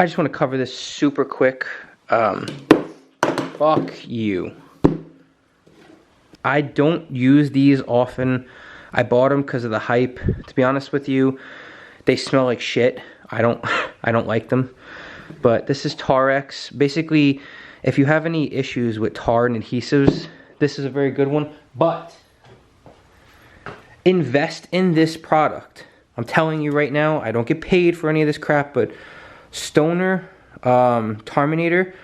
I just want to cover this super quick. Fuck you. I don't use these often. I bought them because of the hype. To be honest with you, they smell like shit. I don't like them. But this is Tarex. Basically, if you have any issues with tar and adhesives, this is a very good one. But invest in this product. I'm telling you right now, I don't get paid for any of this crap, but Stoner Terminator,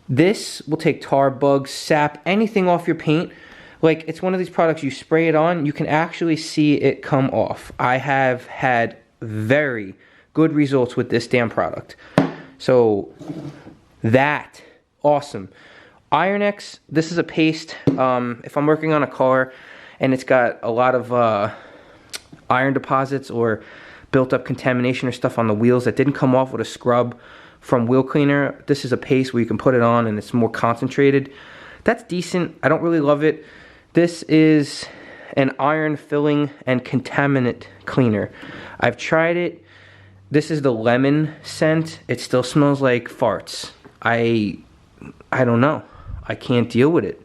this will take tar, bugs, sap, anything off your paint. Like, it's one of these products, you spray it on, you can actually see it come off. I have had very good results with this damn product. So, that, awesome. Iron-X, this is a paste. If I'm working on a car and it's got a lot of iron deposits or built up contamination or stuff on the wheels that didn't come off with a scrub from wheel cleaner, this is a paste where you can put it on and it's more concentrated. That's decent. I don't really love it. This is an iron filling and contaminant cleaner. I've tried it. This is the lemon scent. It still smells like farts. I don't know. I can't deal with it.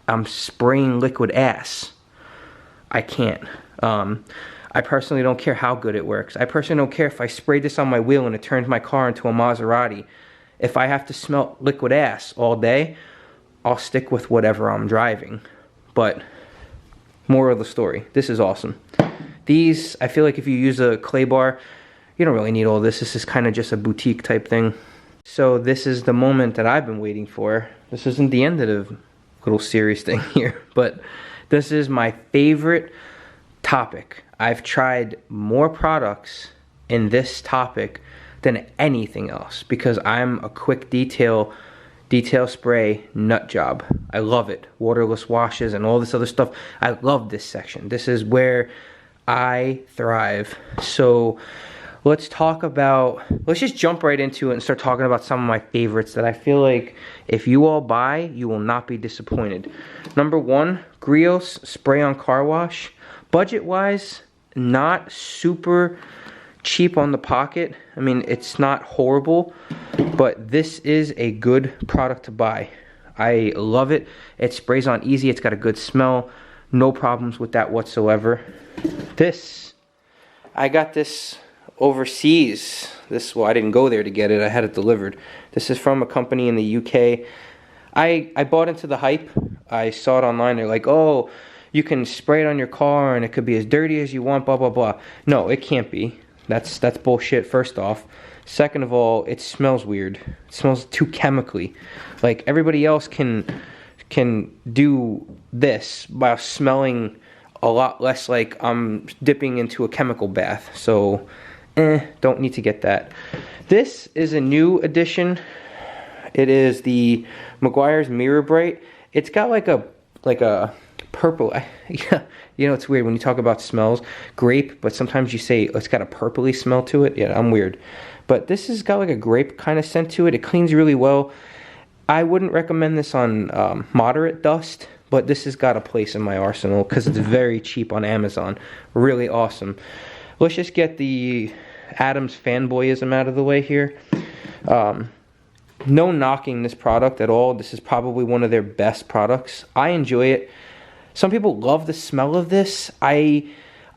I'm spraying liquid ass. I can't. I personally don't care how good it works. I personally don't care if I spray this on my wheel and it turns my car into a Maserati. If I have to smell liquid ass all day, I'll stick with whatever I'm driving. But, moral of the story, this is awesome. These, I feel like if you use a clay bar, you don't really need all this. This is kind of just a boutique type thing. So this is the moment that I've been waiting for. This isn't the end of the little series thing here, but this is my favorite topic. I've tried more products in this topic than anything else because I'm a quick detail spray nut job. I love it. Waterless washes and all this other stuff. I love this section. This is where I thrive. So let's just jump right into it and start talking about some of my favorites that I feel like if you all buy, you will not be disappointed. Number one, Griot's Spray on Car Wash. Budget-wise, not super cheap on the pocket. I mean, it's not horrible, but this is a good product to buy. I love it. It sprays on easy. It's got a good smell. No problems with that whatsoever. I got this overseas. Well, I didn't go there to get it. I had it delivered. This is from a company in the UK. I bought into the hype. I saw it online. They're like, oh, you can spray it on your car and it could be as dirty as you want, blah, blah, blah. No, it can't be. That's bullshit, first off. Second of all, it smells weird. It smells too chemically. Like, everybody else can do this by smelling a lot less like I'm dipping into a chemical bath. So, don't need to get that. This is a new addition. It is the Meguiar's Mirror Bright. It's got like a purple. Yeah, you know, it's weird when you talk about smells. Grape, but sometimes you say it's got a purpley smell to it. Yeah, I'm weird. But this has got like a grape kind of scent to it. It cleans really well. I wouldn't recommend this on moderate dust, but this has got a place in my arsenal because it's very cheap on Amazon. Really awesome. Let's just get the Adams fanboyism out of the way here. No knocking this product at all. This is probably one of their best products. I enjoy it. Some people love the smell of this. I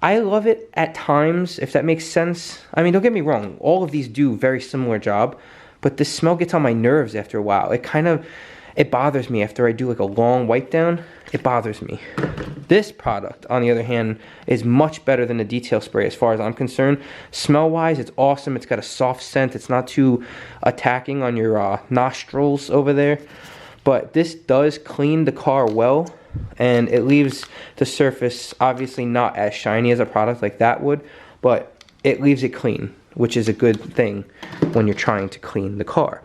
love it at times, if that makes sense. I mean, don't get me wrong. All of these do a very similar job, but the smell gets on my nerves after a while. It bothers me after I do like a long wipe down. It bothers me. This product, on the other hand, is much better than the detail spray as far as I'm concerned. Smell-wise, it's awesome. It's got a soft scent. It's not too attacking on your nostrils over there. But this does clean the car well, and it leaves the surface obviously not as shiny as a product like that would, but it leaves it clean, which is a good thing when you're trying to clean the car.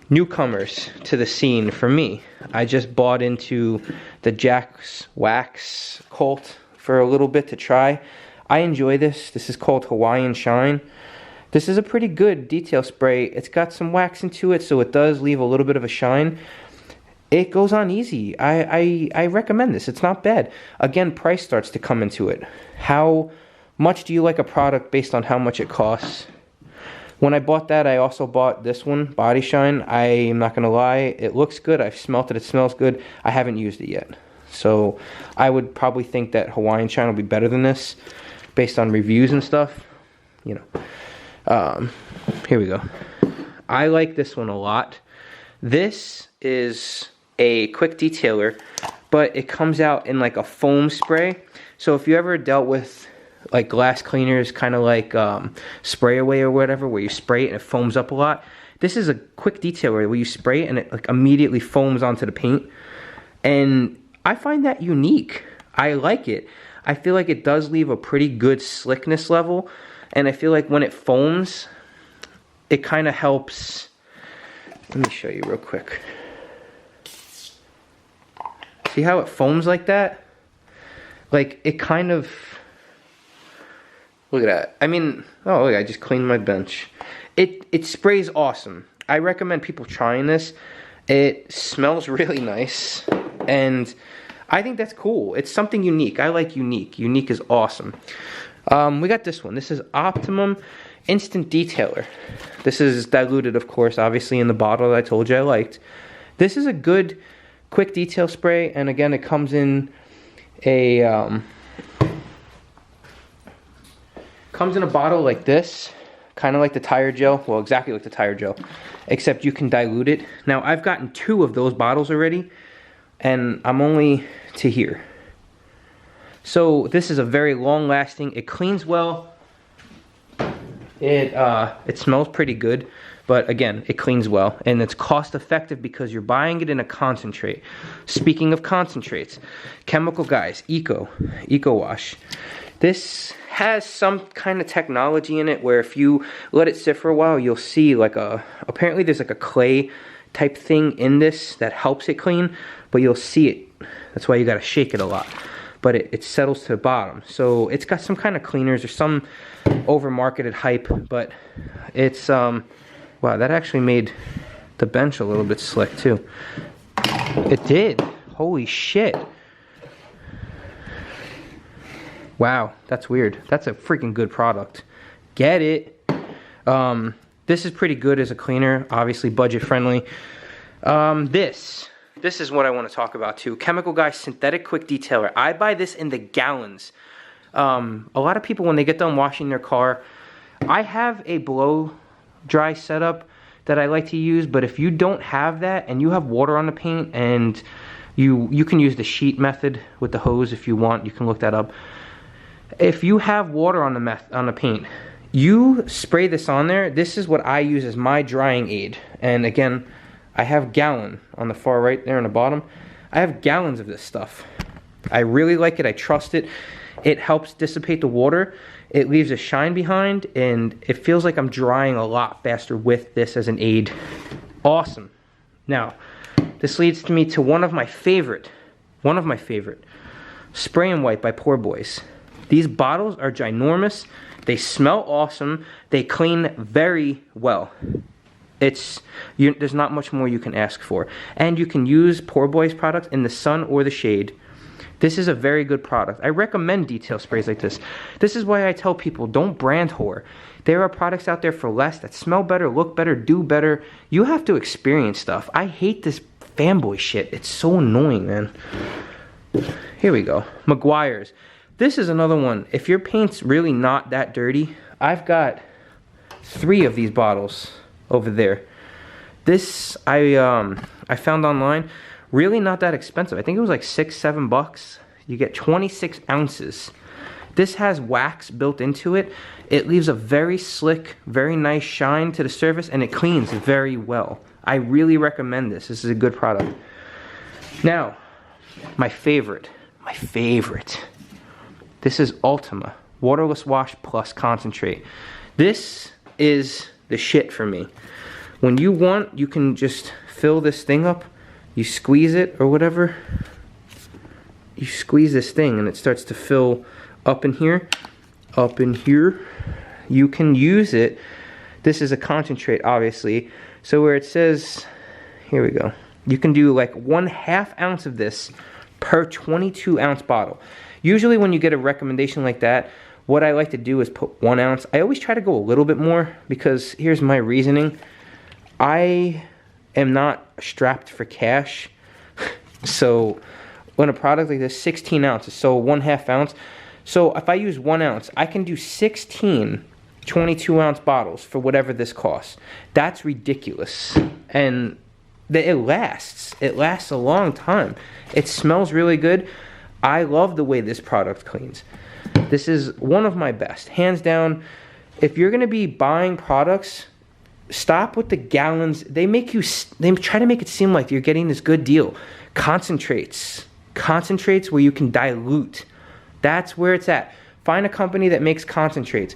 Newcomers to the scene for me. I just bought into the Jack's Wax Colt for a little bit to try. I enjoy this. This is called Hawaiian Shine. This is a pretty good detail spray. It's got some wax into it, so it does leave a little bit of a shine. It goes on easy. I recommend this. It's not bad. Again, price starts to come into it. How much do you like a product based on how much it costs? When I bought that, I also bought this one, Body Shine. I am not going to lie, it looks good. I've smelt it, it smells good. I haven't used it yet. So I would probably think that Hawaiian Shine will be better than this based on reviews and stuff. You know, here we go. I like this one a lot. This is a quick detailer, but it comes out in like a foam spray. So if you ever dealt with like glass cleaners, kind of like spray away or whatever, where you spray it and it foams up a lot, this is a quick detailer where you spray it and it like immediately foams onto the paint. And I find that unique. I like it. I feel like it does leave a pretty good slickness level, and I feel like when it foams, it kind of helps. Let me show you real quick. See how it foams like that? Like, it kind of... Look at that. I mean, oh, look, I just cleaned my bench. It sprays awesome. I recommend people trying this. It smells really nice, and I think that's cool. It's something unique. I like unique. Unique is awesome. We got this one. This is Optimum Instant Detailer. This is diluted, of course, obviously in the bottle that I told you I liked. This is a good quick detail spray, and again, it comes in a bottle like this, kind of like the tire gel. Well, exactly like the tire gel, except you can dilute it. Now, I've gotten 2 of those bottles already, and I'm only to here. So this is a very long lasting. It cleans well. It smells pretty good, but again, it cleans well, and it's cost effective because you're buying it in a concentrate. Speaking of concentrates, Chemical Guys Eco Wash. This has some kind of technology in it where if you let it sit for a while, you'll see like apparently there's like a clay type thing in this that helps it clean, but you'll see it. That's why you gotta shake it a lot. But it settles to the bottom. So it's got some kind of cleaners or some over-marketed hype, but it's, wow, that actually made the bench a little bit slick too. It did. Holy shit. Wow, that's weird. That's a freaking good product. Get it. This is pretty good as a cleaner, obviously budget friendly. This is what I want to talk about too. Chemical Guy Synthetic Quick Detailer. I buy this in the gallons. A lot of people, when they get done washing their car, I have a blow dry setup that I like to use, but if you don't have that and you have water on the paint, and you can use the sheet method with the hose if you want, you can look that up. If you have water on the paint, you spray this on there. This is what I use as my drying aid. And again, I have gallon on the far right there on the bottom. I have gallons of this stuff. I really like it. I trust it. It helps dissipate the water. It leaves a shine behind, and it feels like I'm drying a lot faster with this as an aid. Awesome. Now, this leads me to one of my favorite, Spray and Wipe by Poor Boys. These bottles are ginormous. They smell awesome. They clean very well. There's not much more you can ask for. And you can use Poor Boys products in the sun or the shade. This is a very good product. I recommend detail sprays like this. This is why I tell people, don't brand whore. There are products out there for less that smell better, look better, do better. You have to experience stuff. I hate this fanboy shit. It's so annoying, man. Here we go. Meguiar's. This is another one. If your paint's really not that dirty, I've got 3 of these bottles over there. This I found online, really not that expensive. I think it was like $6-7. You get 26 ounces. This has wax built into it. It leaves a very slick, very nice shine to the surface, and it cleans very well. I really recommend this. This is a good product. Now, my favorite. This is Ultima Waterless Wash Plus Concentrate. This is the shit for me. When you want, you can just fill this thing up. You squeeze it or whatever. You squeeze this thing and it starts to fill up in here. You can use it. This is a concentrate, obviously. So where it says, here we go. You can do like 1/2 ounce of this per 22 ounce bottle. Usually when you get a recommendation like that, what I like to do is put 1 ounce. I always try to go a little bit more because here's my reasoning. I am not strapped for cash. So when a product like this, 16 ounces, so 1/2 ounce. So if I use 1 ounce, I can do 16 22-ounce bottles for whatever this costs. That's ridiculous. And it lasts. It lasts a long time. It smells really good. I love the way this product cleans. This is one of my best, hands down. If you're gonna be buying products, stop with the gallons. They try to make it seem like you're getting this good deal. Concentrates where you can dilute. That's where it's at. Find a company that makes concentrates.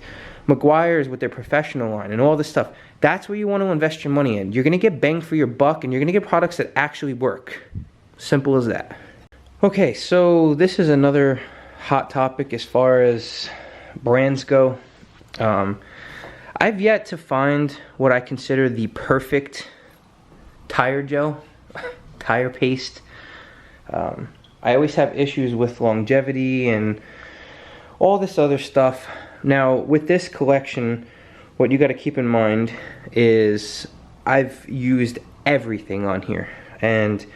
McGuire's with their professional line and all this stuff. That's where you want to invest your money in. You're gonna get bang for your buck and you're gonna get products that actually work. Simple as that. Okay, so this is another hot topic as far as brands go. I've yet to find what I consider the perfect tire gel, tire paste. I always have issues with longevity and all this other stuff. Now, with this collection, what you got to keep in mind is I've used everything on here, and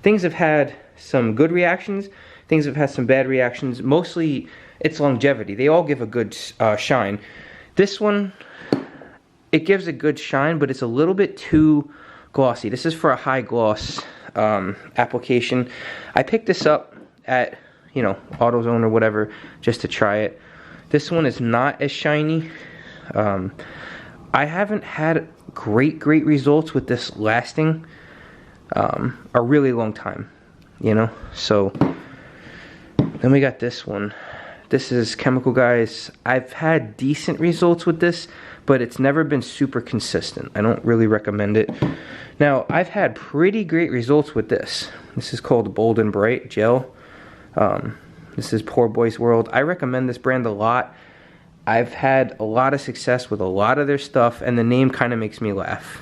things have had some good reactions, things have had some bad reactions. Mostly it's longevity. They all give a good shine. This one, it gives a good shine, but it's a little bit too glossy. This is for a high gloss application. I picked this up at, you know, AutoZone or whatever, just to try it. This one is not as shiny. I haven't had great results with this lasting a really long time, you know. So then we got this one. This is Chemical Guys. I've had decent results with this, but it's never been super consistent. I don't really recommend it. Now, I've had pretty great results with this. This is called Bold and Bright Gel. This is Poor Boys World. I recommend this brand a lot. I've had a lot of success with a lot of their stuff, and the name kind of makes me laugh.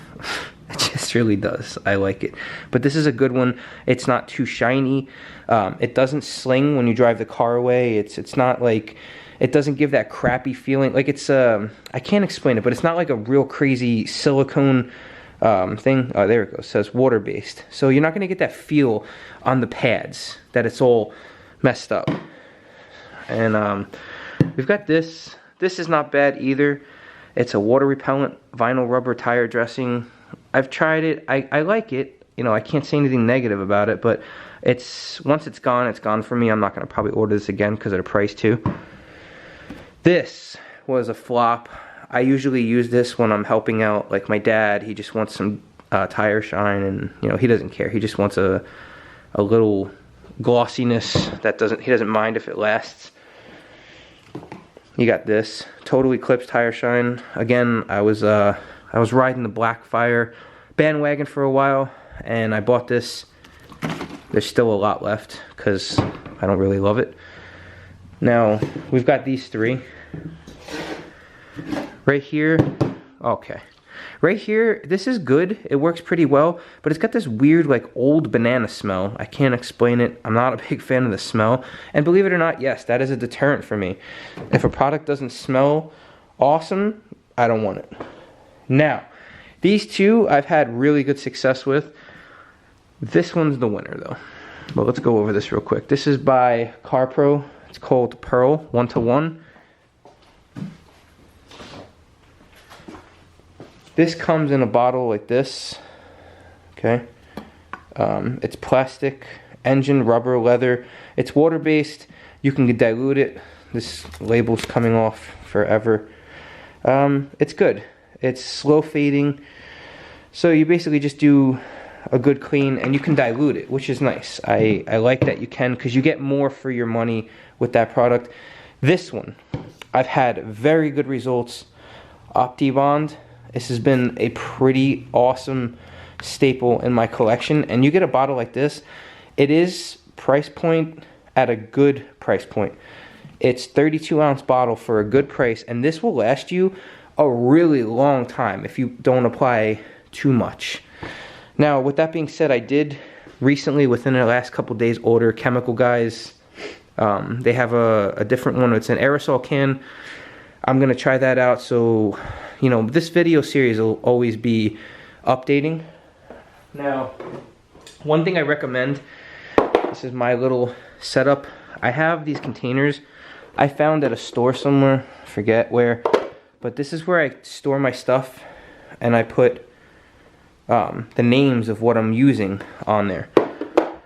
It just really does. I like it. But this is a good one. It's not too shiny. It doesn't sling when you drive the car away. It's not like, it doesn't give that crappy feeling. Like it's, I can't explain it, but it's not like a real crazy silicone thing. Oh, there it goes. It says water-based. So you're not going to get that feel on the pads that it's all messed up. And we've got this. This is not bad either. It's a water repellent vinyl rubber tire dressing. I've tried it. I like it. You know, I can't say anything negative about it, but once it's gone for me. I'm not going to probably order this again because of the price too. This was a flop. I usually use this when I'm helping out, like my dad. He just wants some tire shine, and you know, he doesn't care. He just wants a little glossiness that he doesn't mind if it lasts. You got this Total Eclipse tire shine. Again, I was riding the Blackfire bandwagon for a while, and I bought this. There's still a lot left because I don't really love it. Now we've got these three right here. Okay, right here, this is good. It works pretty well, but it's got this weird like old banana smell. I can't explain it. I'm not a big fan of the smell, and believe it or not, yes, that is a deterrent for me. If a product doesn't smell awesome, I don't want it. Now, these two I've had really good success with. This one's the winner though. But let's go over this real quick. This is by CarPro. It's called Pearl 1-to-1. This comes in a bottle like this. Okay. It's plastic, engine, rubber, leather. It's water-based. You can dilute it. This label's coming off forever. It's good. It's slow fading. So you basically just do a good clean, and you can dilute it, which is nice. I like that you can, because you get more for your money with that product. This one, I've had very good results. OptiBond. This has been a pretty awesome staple in my collection, and you get a bottle like this. It is price point at a good price point. It's 32-ounce bottle for a good price, and this will last you a really long time if you don't apply too much. Now, with that being said, I did recently, within the last couple days, order Chemical Guys They have a different one. It's an aerosol can. I'm going to try that out. So, you know, this video series will always be updating. Now, one thing I recommend, this is my little setup. I have these containers I found at a store somewhere, forget where, but this is where I store my stuff, and I put the names of what I'm using on there.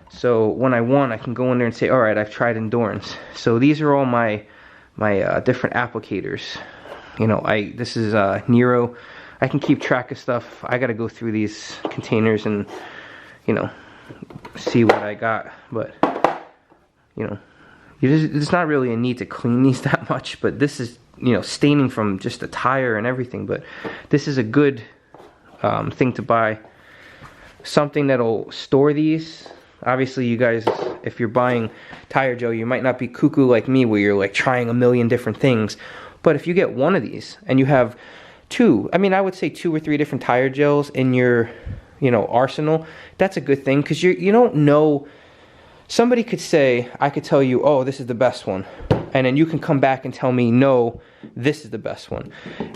So when I want, I can go in there and say, all right, I've tried Endurance. So these are all my different applicators. You know, this is Nero. I can keep track of stuff. I got to go through these containers and, you know, see what I got. But, you know, there's not really a need to clean these that much. But this is, you know, staining from just the tire and everything. But this is a good thing to buy. Something that'll store these. Obviously, you guys, if you're buying tire gel, you might not be cuckoo like me where you're like trying a million different things. But if you get one of these and you have two, I mean, I would say 2 or 3 different tire gels in your, you know, arsenal, that's a good thing, because you don't know. Somebody could say, I could tell you, oh, this is the best one. And then you can come back and tell me, no, this is the best one.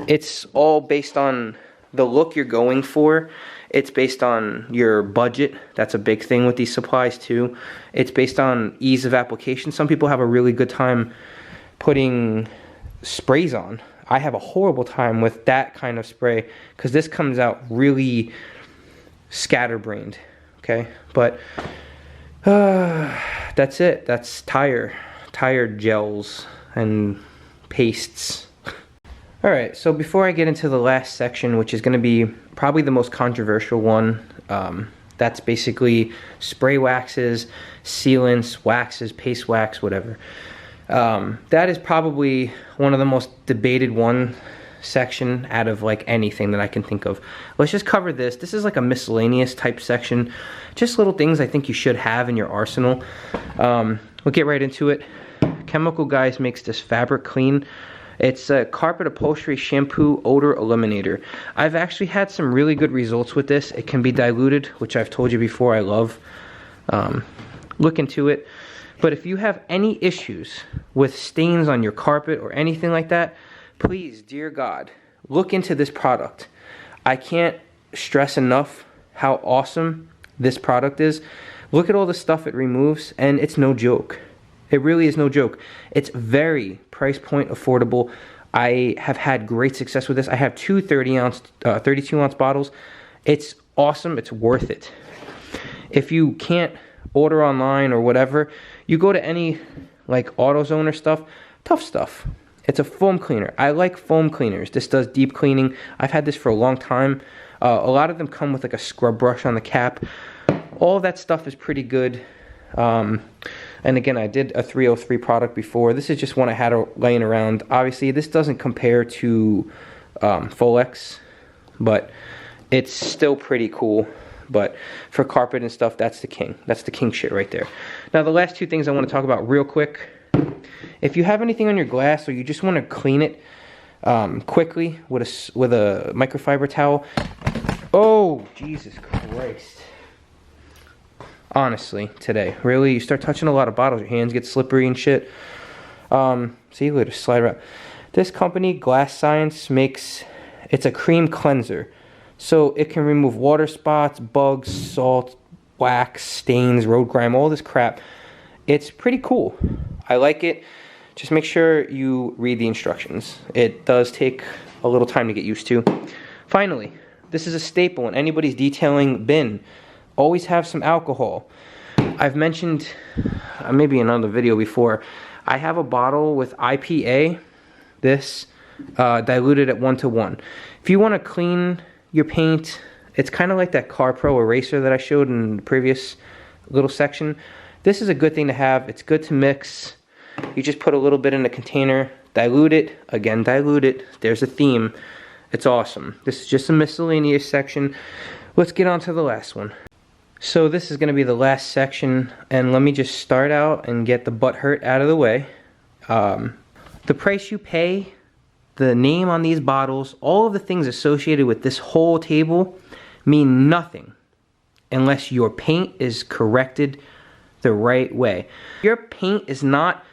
It's all based on the look you're going for. It's based on your budget. That's a big thing with these supplies too. It's based on ease of application. Some people have a really good time putting sprays on. I have a horrible time with that kind of spray because this comes out really scatterbrained. Okay, but that's it. That's tire gels and pastes. Alright, so before I get into the last section, which is going to be probably the most controversial one, that's basically spray waxes, sealants, waxes, paste wax, whatever. That is probably one of the most debated section out of like anything that I can think of. Let's just cover this. This is like a miscellaneous type section. Just little things I think you should have in your arsenal. We'll get right into it. Chemical Guys makes this fabric clean. It's a carpet upholstery shampoo odor eliminator. I've actually had some really good results with this. It can be diluted, which I've told you before I love. Look into it. But if you have any issues with stains on your carpet or anything like that, please, dear God, look into this product. I can't stress enough how awesome this product is. Look at all the stuff it removes, and it's no joke. It really is no joke. It's very price point affordable. I have had great success with this. I have 2 32-ounce bottles. It's awesome. It's worth it. If you can't order online or whatever, you go to any like AutoZone or stuff. Tough Stuff. It's a foam cleaner. I like foam cleaners. This does deep cleaning. I've had this for a long time. A lot of them come with like a scrub brush on the cap. All of that stuff is pretty good. And again, I did a 303 product before. This is just one I had laying around. Obviously, this doesn't compare to Folex, but it's still pretty cool. But for carpet and stuff, that's the king. That's the king shit right there. Now, the last 2 things I want to talk about real quick. If you have anything on your glass or you just want to clean it quickly with a microfiber towel. Oh, Jesus Christ. Honestly, today, really, you start touching a lot of bottles, your hands get slippery and shit. See, look, just slide around. This company, Glass Science, it's a cream cleanser. So it can remove water spots, bugs, salt, wax, stains, road grime, all this crap. It's pretty cool. I like it. Just make sure you read the instructions. It does take a little time to get used to. Finally, this is a staple in anybody's detailing bin. Always have some alcohol. I've mentioned maybe in another video before, I have a bottle with IPA, this diluted at 1:1. If you want to clean your paint, it's kind of like that Car Pro eraser that I showed in the previous little section. This is a good thing to have. It's good to mix. You just put a little bit in a container, dilute it, again dilute it. There's a theme. It's awesome. This is just a miscellaneous section. Let's get on to the last one. So this is going to be the last section, and let me just start out and get the butt hurt out of the way. The price you pay, the name on these bottles, all of the things associated with this whole table mean nothing unless your paint is corrected the right way. Your paint is not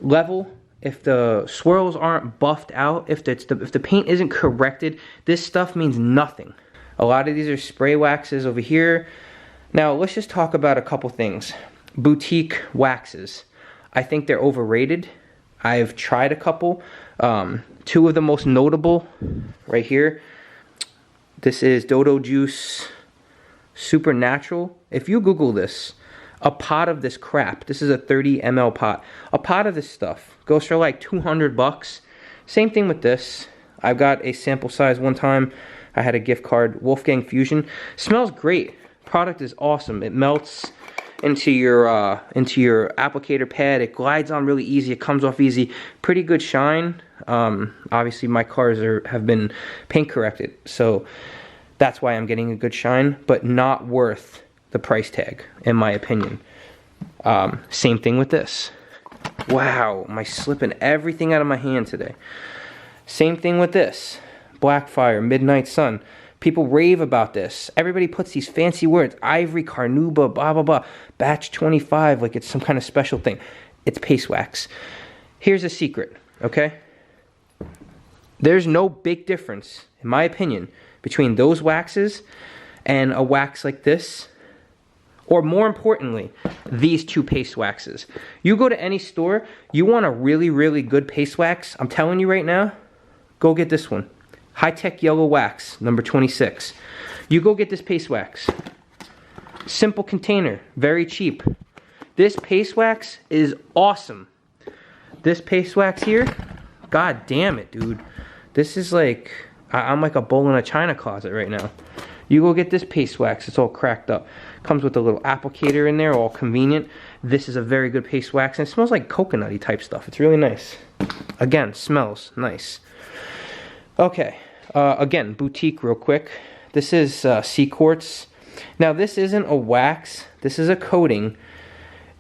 level, if the swirls aren't buffed out, if the paint isn't corrected, this stuff means nothing. A lot of these are spray waxes over here. Now let's just talk about a couple things. Boutique waxes. I think they're overrated. I've tried a couple. Two of the most notable right here. This is Dodo Juice Supernatural. If you Google this, a pot of this crap, this is a 30 ml pot. A pot of this stuff goes for like 200 bucks. Same thing with this. I got a sample size one time. I had a gift card, Wolfgang Fusion. Smells great. Product is awesome. It melts into your applicator pad. It glides on really easy. It comes off easy. Pretty good shine. Obviously my cars have been paint corrected, so that's why I'm getting a good shine, but not worth the price tag, in my opinion. Same thing with this. Wow, am I slipping everything out of my hand today? Same thing with this. Blackfire, Midnight Sun. People rave about this. Everybody puts these fancy words. Ivory, Carnauba, blah, blah, blah. Batch 25, like it's some kind of special thing. It's paste wax. Here's a secret, okay? There's no big difference, in my opinion, between those waxes and a wax like this. Or more importantly, these two paste waxes. You go to any store, you want a really, really good paste wax, I'm telling you right now, go get this one. High-Tech Yellow Wax, number 26. You go get this paste wax. Simple container, very cheap. This paste wax is awesome. This paste wax here, god damn it, dude. This is like, I'm like a bull in a china closet right now. You go get this paste wax, it's all cracked up. Comes with a little applicator in there, all convenient. This is a very good paste wax, and it smells like coconutty type stuff. It's really nice. Again, smells nice. Okay, again, boutique real quick. This is Sea Quartz. Now this isn't a wax, this is a coating.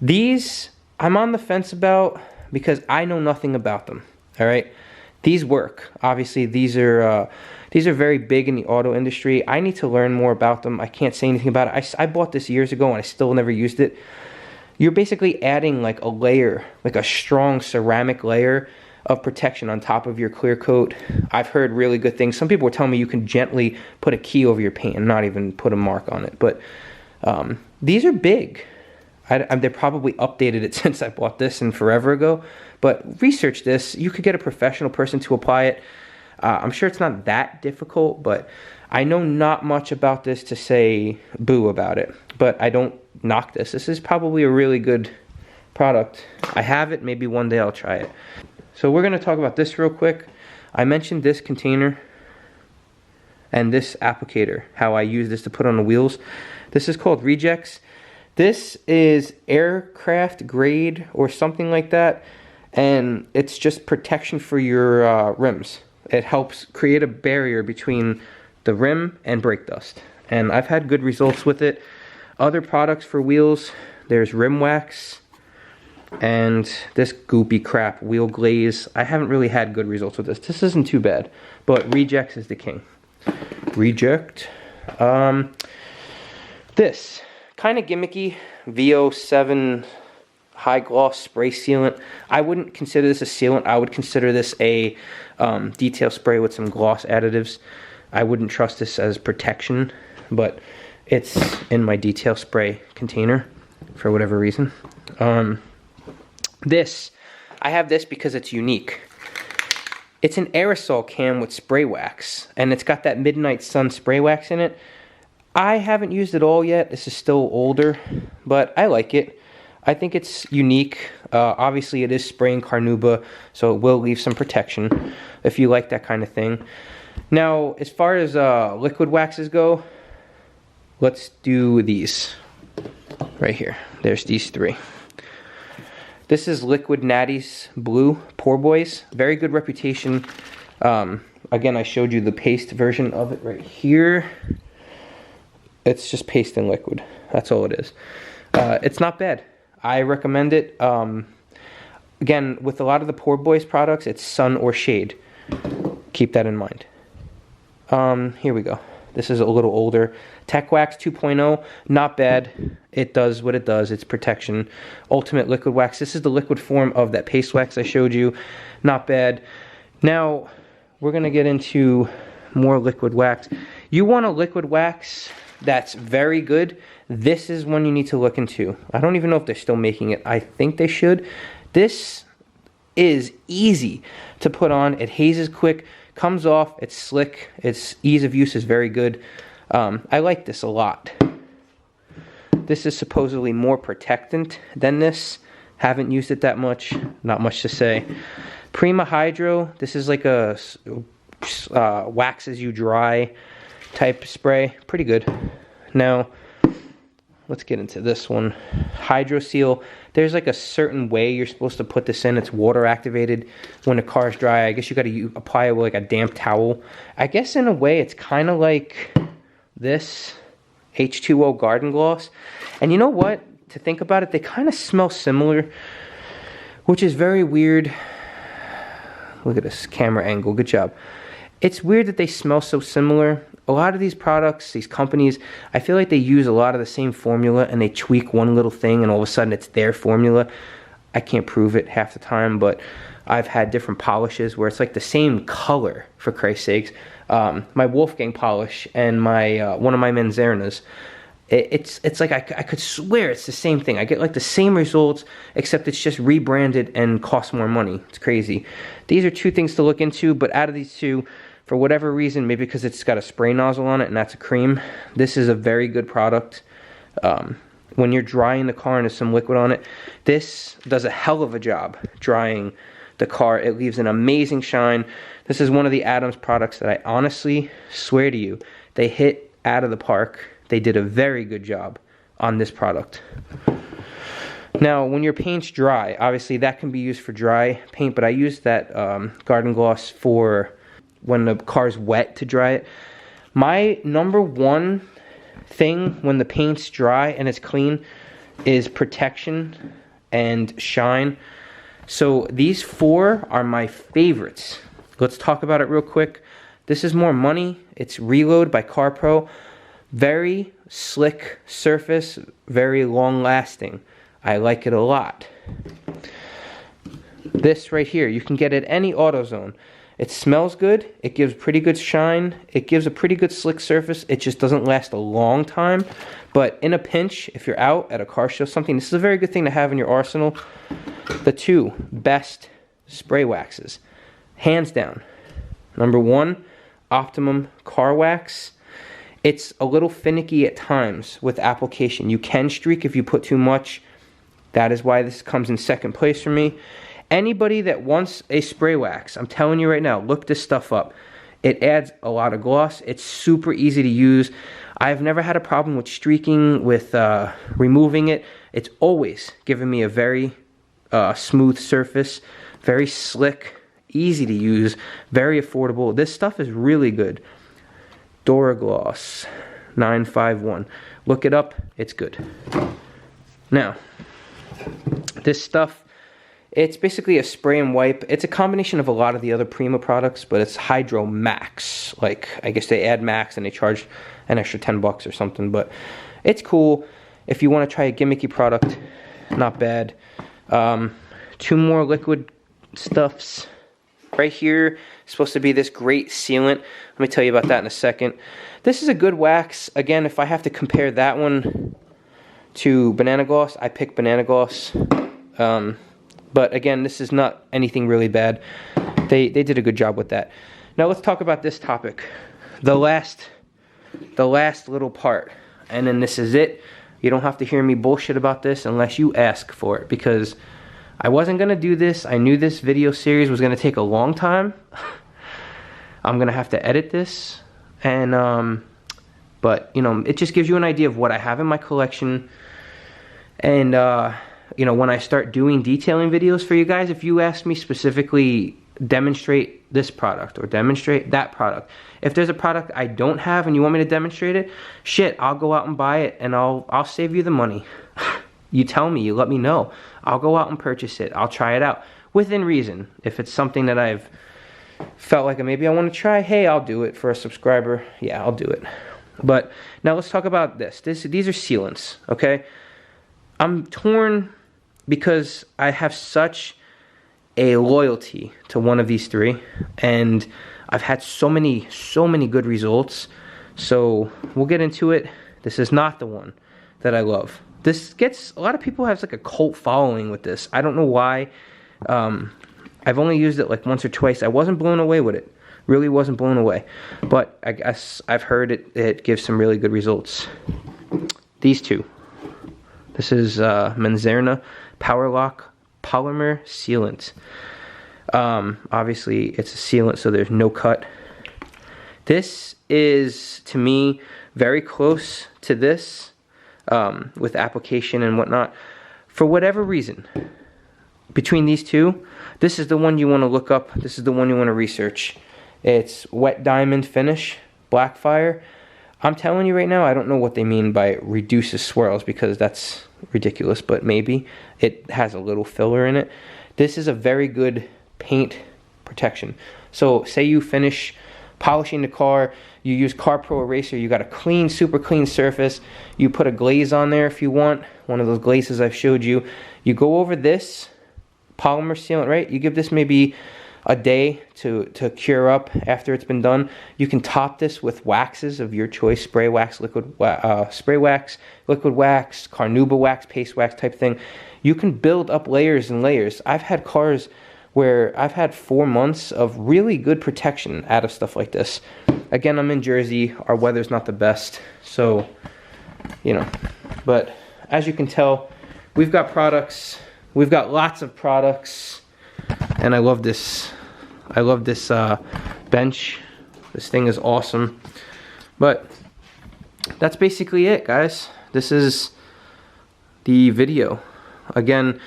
These, I'm on the fence about because I know nothing about them, all right? These work. Obviously, these are very big in the auto industry. I need to learn more about them. I can't say anything about it. I bought this years ago and I still never used it. You're basically adding like a layer, like a strong ceramic layer of protection on top of your clear coat. I've heard really good things. Some people were telling me you can gently put a key over your paint and not even put a mark on it. But these are big. They probably updated it since I bought this and forever ago. But research this. You could get a professional person to apply it. I'm sure it's not that difficult, but I know not much about this to say boo about it. But I don't knock this. This is probably a really good product. I have it. Maybe one day I'll try it. So we're going to talk about this real quick. I mentioned this container and this applicator, how I use this to put on the wheels. This is called Rejects. This is aircraft grade or something like that, and it's just protection for your rims. It helps create a barrier between the rim and brake dust, and I've had good results with it. Other products for wheels, there's Rim Wax and this goopy crap, Wheel Glaze. I haven't really had good results with this. This isn't too bad, but Rejects is the king. Reject. This kind of gimmicky VO7 high gloss spray sealant. I wouldn't consider this a sealant. I would consider this a detail spray with some gloss additives. I wouldn't trust this as protection, but it's in my detail spray container for whatever reason. I have this because it's unique. It's an aerosol can with spray wax, and it's got that Midnight Sun spray wax in it. I haven't used it all yet. This is still older, but I like it. I think it's unique. Obviously, it is spraying Carnauba, so it will leave some protection if you like that kind of thing. Now, as far as liquid waxes go, let's do these right here. There's these three. This is Liquid Natty's Blue Poor Boys. Very good reputation. Again, I showed you the paste version of it right here. It's just paste and liquid. That's all it is. It's not bad. I recommend it. Again, with a lot of the Poor Boys products, it's sun or shade. Keep that in mind. Here we go. This is a little older. Tech Wax 2.0, not bad. It does what it does. It's protection. Ultimate Liquid Wax. This is the liquid form of that paste wax I showed you. Not bad. Now, we're going to get into more liquid wax. You want a liquid wax that's very good. This is one you need to look into. I don't even know if they're still making it. I think they should. This is easy to put on. It hazes quick, comes off, it's slick, its ease of use is very good. I like this a lot. This is supposedly more protectant than this. Haven't used it that much, not much to say. Prima Hydro, this is like a waxes you dry type spray. Pretty good. Now, let's get into this one. Hydro Seal. There's like a certain way you're supposed to put this in. It's water activated. When the car is dry, I guess you got to apply it with like a damp towel. I guess in a way it's kind of like this H2O Garden Gloss. And you know what? To think about it, they kind of smell similar, which is very weird. Look at this camera angle. Good job. It's weird that they smell so similar. A lot of these products, these companies, I feel like they use a lot of the same formula and they tweak one little thing and all of a sudden it's their formula. I can't prove it half the time, but I've had different polishes where it's like the same color, for Christ's sakes. My Wolfgang polish and my one of my Manzana's, it's like I could swear it's the same thing. I get like the same results, except it's just rebranded and costs more money. It's crazy. These are two things to look into, but out of these two, for whatever reason, maybe because it's got a spray nozzle on it and that's a cream, this is a very good product. When you're drying the car and there's some liquid on it, this does a hell of a job drying the car. It leaves an amazing shine. This is one of the Adams products that I honestly swear to you, they hit out of the park. They did a very good job on this product. Now, when your paint's dry, obviously that can be used for dry paint, but I use that Garden Gloss for when the car's wet to dry it. My number one thing when the paint's dry and it's clean is protection and shine. So these four are my favorites. Let's talk about it real quick. This is more money. It's Reload by CarPro. Very slick surface, very long lasting. I like it a lot. This right here, you can get it at any AutoZone. It smells good, it gives pretty good shine, it gives a pretty good slick surface, it just doesn't last a long time. But in a pinch, if you're out at a car show, something, this is a very good thing to have in your arsenal. The two best spray waxes, hands down. Number one, Optimum Car Wax. It's a little finicky at times with application. You can streak if you put too much. That is why this comes in second place for me. Anybody that wants a spray wax, I'm telling you right now, look this stuff up. It adds a lot of gloss. It's super easy to use. I've never had a problem with streaking, with removing it. It's always given me a very smooth surface, very slick, easy to use, very affordable. This stuff is really good. Duragloss 951. Look it up. It's good. Now, this stuff, it's basically a spray and wipe. It's a combination of a lot of the other Prima products, but it's Hydro Max. Like, I guess they add Max and they charge an extra 10 bucks or something, but it's cool. If you want to try a gimmicky product, not bad. Two more liquid stuffs. Right here is supposed to be this great sealant. Let me tell you about that in a second. This is a good wax. Again, if I have to compare that one to Banana Gloss, I pick Banana Gloss. But again, this is not anything really bad. They did a good job with that. Now let's talk about this topic. The last little part. And then this is it. You don't have to hear me bullshit about this unless you ask for it, because I wasn't going to do this. I knew this video series was going to take a long time. I'm going to have to edit this. And, but, you know, it just gives you an idea of what I have in my collection. And, you know, when I start doing detailing videos for you guys, if you ask me specifically, demonstrate this product or demonstrate that product. If there's a product I don't have and you want me to demonstrate it, shit, I'll go out and buy it and I'll save you the money. You tell me, you let me know. I'll go out and purchase it. I'll try it out within reason. If it's something that I've felt like maybe I want to try, hey, I'll do it for a subscriber. Yeah, I'll do it. But now let's talk about this. These are sealants, okay? I'm torn because I have such a loyalty to one of these three, and I've had so many good results. So we'll get into it. This is not the one that I love. This gets, a lot of people have like a cult following with this. I don't know why. I've only used it like once or twice. I wasn't blown away with it. Really wasn't blown away. But I guess I've heard it gives some really good results. These two. This is Manzarna Power Lock Polymer Sealant. Obviously it's a sealant, so there's no cut. This is, to me, very close to this with application and whatnot. For whatever reason, between these two, this is the one you want to look up. This is the one you want to research. It's Wet Diamond Finish, Blackfire. I'm telling you right now, I don't know what they mean by reduces swirls, because that's ridiculous, but maybe. It has a little filler in it. This is a very good paint protection. So say you finish polishing the car, you use Car Pro Eraser, you got a clean, super clean surface, you put a glaze on there if you want, one of those glazes I've showed you. You go over this polymer sealant, right? You give this maybe a day to cure up after it's been done. You can top this with waxes of your choice, spray wax, liquid wax, carnauba wax, paste wax type thing. You can build up layers and layers. I've had cars where I've had 4 months of really good protection out of stuff like this. Again, I'm in Jersey. Our weather's not the best, so, you know. But as you can tell, we've got products. We've got lots of products, and I love this. I love this bench. This thing is awesome. But that's basically it, guys. This is the video. Again,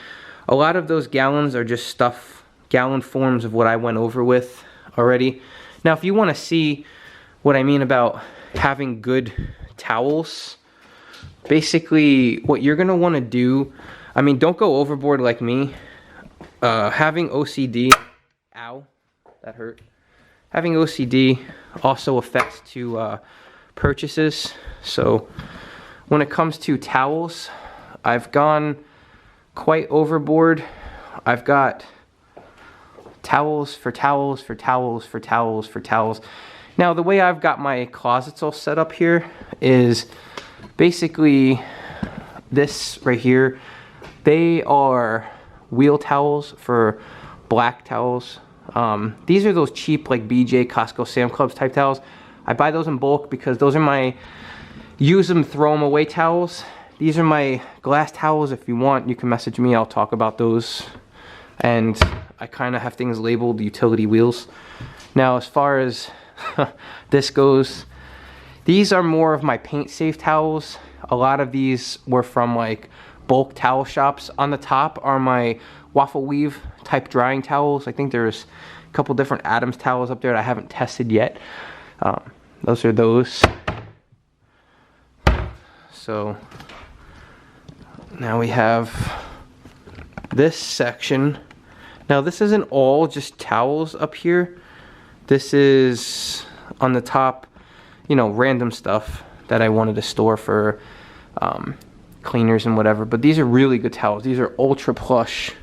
a lot of those gallons are just stuff, gallon forms of what I went over with already. Now, if you want to see what I mean about having good towels, basically what you're going to want to do, I mean, don't go overboard like me. Having OCD, ow, that hurt. Having OCD also affects to purchases. So when it comes to towels, I've gone quite overboard. I've got towels for towels for towels for towels for towels. Now, the way I've got my closets all set up here is basically this right here. They are wheel towels for black towels. These are those cheap like BJ, Costco, Sam Clubs type towels. I buy those in bulk because those are my use them, throw them away towels. These are my glass towels. If you want, you can message me. I'll talk about those. And I kind of have things labeled utility wheels. Now, as far as this goes, these are more of my paint safe towels. A lot of these were from like bulk towel shops. On the top are my waffle weave type drying towels. I think there's a couple different Adams towels up there that I haven't tested yet. Those are those. So now we have this section. Now this isn't all just towels up here. This is on the top, you know, random stuff that I wanted to store for cleaners and whatever. But these are really good towels. These are ultra plush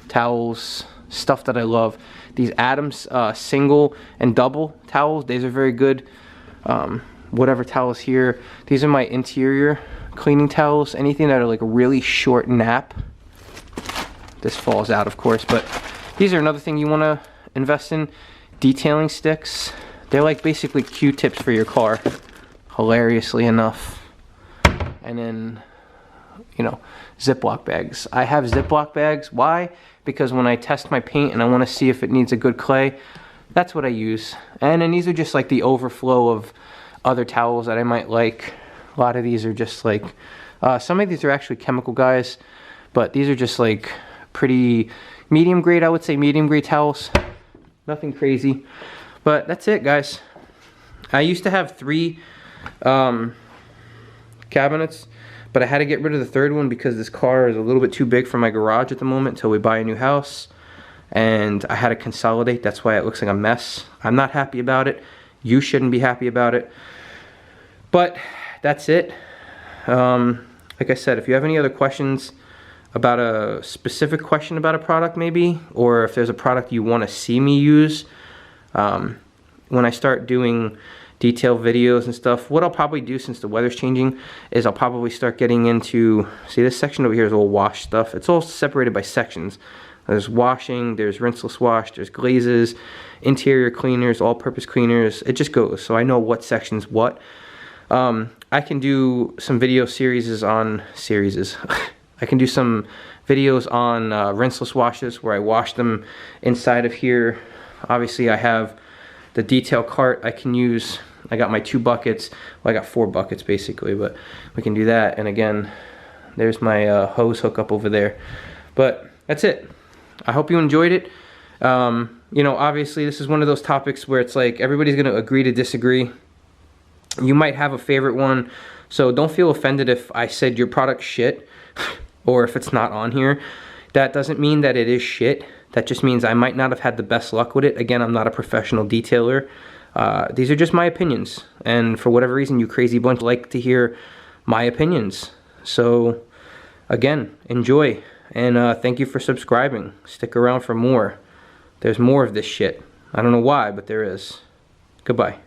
towels, stuff that I love. These Adams single and double towels, these are very good. Whatever towels here, these are my interior cleaning towels. Anything that are like a really short nap. This falls out, of course, but these are another thing you want to invest in. Detailing sticks. They're like basically Q-tips for your car, hilariously enough. And then, you know, Ziploc bags. I have Ziploc bags. Why? Because when I test my paint and I want to see if it needs a good clay, that's what I use. And then these are just like the overflow of other towels that I might like. A lot of these are just like, some of these are actually chemical guys, but these are just like pretty medium grade, I would say medium grade towels. Nothing crazy. But that's it, guys. I used to have 3 cabinets, but I had to get rid of the third one because this car is a little bit too big for my garage at the moment until we buy a new house. and I had to consolidate. That's why it looks like a mess. I'm not happy about it. You shouldn't be happy about it. But that's it. Like I said, if you have any other questions about a specific question about a product maybe, or if there's a product you want to see me use, when I start doing detailed videos and stuff, what I'll probably do, since the weather's changing, is I'll probably start getting into, see this section over here is all wash stuff. It's all separated by sections. There's washing, there's rinseless wash, there's glazes, interior cleaners, all-purpose cleaners. It just goes, so I know what section's what. I can do some video series on I can do some videos on rinseless washes where I wash them inside of here. Obviously I have the detail cart I can use. I got my 2 buckets. Well, I got 4 buckets basically, but we can do that. And again, there's my hose hookup over there. But that's it. I hope you enjoyed it. You know, obviously this is one of those topics where it's like everybody's gonna agree to disagree. You might have a favorite one, so don't feel offended if I said your product's shit or if it's not on here. That doesn't mean that it is shit. That just means I might not have had the best luck with it. Again, I'm not a professional detailer. These are just my opinions, and for whatever reason you crazy bunch like to hear my opinions. So again, enjoy, and thank you for subscribing. Stick around for more. There's more of this shit. I don't know why, but there is. Goodbye.